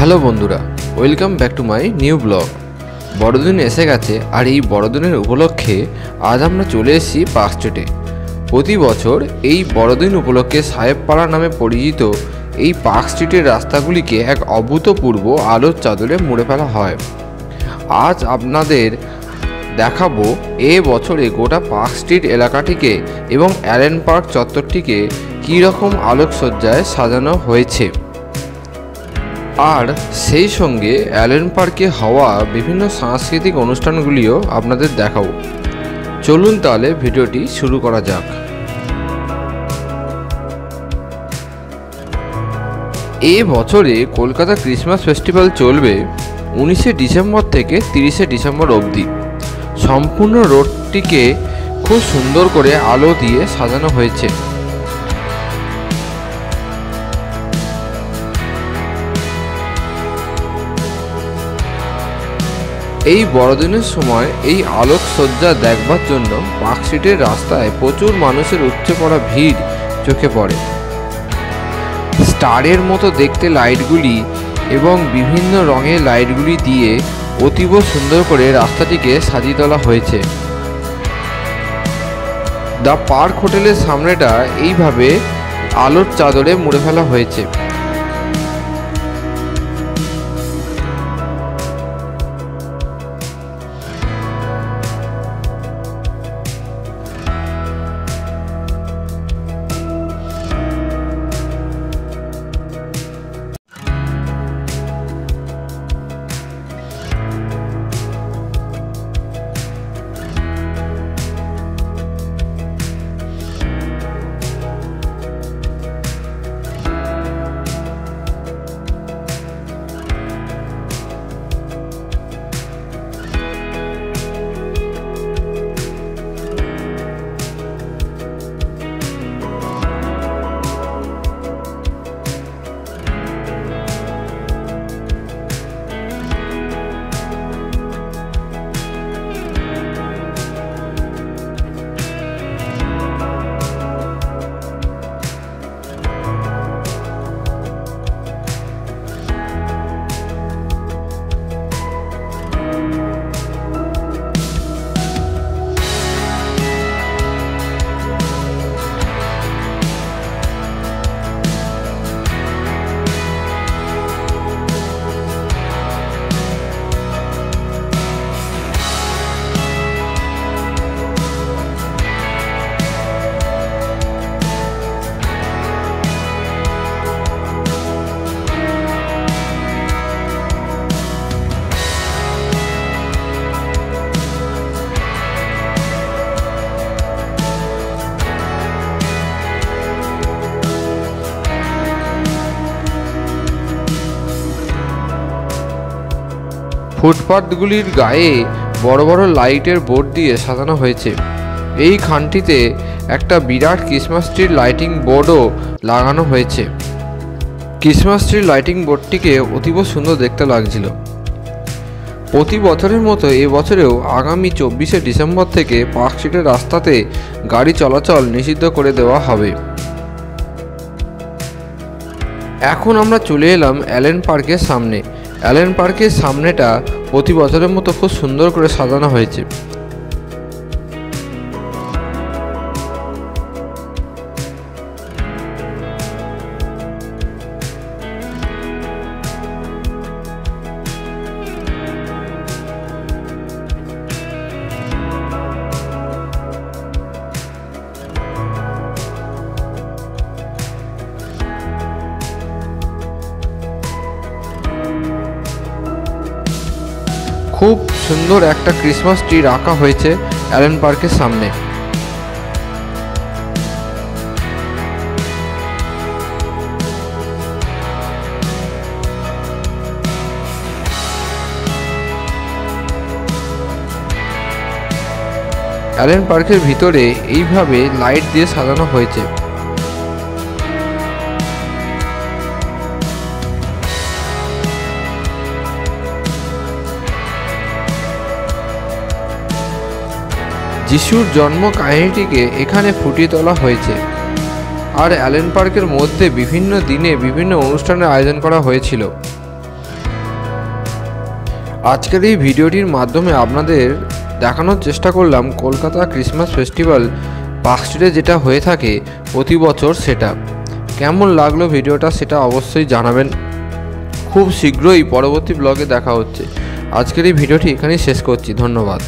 Hello বন্ধুরা, welcome back to my new blog. বড়দিন এসে গেছে আর এই বড়দিনের উপলক্ষে আজ আমরা চলে এসেছি পার্ক স্ট্রিটে। প্রতি বছর এই বড়দিন উপলক্ষে সাহেবপাড়া নামে পরিচিত এই পার্ক স্ট্রিটের রাস্তাগুলিকে এক অভূতপূর্ব আলোর চাদরে মুড়ে ফেলা হয়। আজ আপনাদের দেখাবো এ বছরে গোটা পার্ক স্ট্রিট এলাকাটিকে এবং অ্যালেন পার্ক চত্বরটিকে কী রকম আলোকসজ্জায় সাজানো হয়েছে, আর সেই সঙ্গে অ্যালেন পার্কে হওয়া বিভিন্ন সাংস্কৃতিক অনুষ্ঠানগুলিও আপনাদের দেখাবো। চলুন তাহলে ভিডিওটি শুরু করা যাক। এ বছরে কলকাতা ক্রিসমাস ফেস্টিভ্যাল চলবে 19শে ডিসেম্বর থেকে 30শে ডিসেম্বর অবধি। সম্পূর্ণ রোডটিকে খুব সুন্দর করে আলো দিয়ে সাজানো হয়েছে। এই বড়দিনের সময় এই আলোকসজ্জা দেখবার জন্য পার্ক স্ট্রিটের রাস্তায় প্রচুর মানুষের উপচে পড়া ভিড় চোখে পড়ে। স্টারের মতো দেখতে লাইটগুলি এবং বিভিন্ন রঙের লাইটগুলি দিয়ে অতীব সুন্দর করে রাস্তাটিকে সাজিয়ে তোলা হয়েছে। দ্য পার্ক হোটেলের সামনেটা এইভাবে আলোর চাদরে মুড়ে ফেলা হয়েছে। ফুটপাথগুলির গায়ে বড় বড় লাইটের বোর্ড দিয়ে সাজানো হয়েছে। এই খানটিতে একটা বিরাট ক্রিসমাস ট্রির লাইটিং বোর্ডও লাগানো হয়েছে। ক্রিসমাস ট্রির লাইটিং বোর্ডটিকে অতীব সুন্দর দেখতে লাগছিল। প্রতি বছরের মতো এবছরেও আগামী 24শে ডিসেম্বর থেকে পার্ক স্ট্রিটের রাস্তাতে গাড়ি চলাচল নিষিদ্ধ করে দেওয়া হবে। এখন আমরা চলে এলাম অ্যালেন পার্কের সামনে। অ্যালেন পার্কের সামনেটা প্রতি বছরের মতো খুব সুন্দর করে সাজানো হয়েছে। খুব সুন্দর একটা ক্রিসমাস ট্রি রাখা হয়েছে অ্যালেন পার্কের সামনে। অ্যালেন পার্কের ভিতরে এইভাবে লাইট দিয়ে সাজানো হয়েছে। যিশুর জন্ম কাহিনীটিকে এখানে ফুটিয়ে তোলা হয়েছে। আর অ্যালেন পার্কের মধ্যে বিভিন্ন দিনে বিভিন্ন অনুষ্ঠানের আয়োজন করা হয়েছিল। আজকের এই ভিডিওটির মাধ্যমে আপনাদের দেখানোর চেষ্টা করলাম কলকাতা ক্রিসমাস ফেস্টিভ্যাল পার্ক স্ট্রিটে যেটা হয়ে থাকে প্রতি বছর, সেটা কেমন লাগলো ভিডিওটা সেটা অবশ্যই জানাবেন। খুব শীঘ্রই পরবর্তী ব্লগে দেখা হচ্ছে। আজকের এই ভিডিওটি এখানেই শেষ করছি। ধন্যবাদ।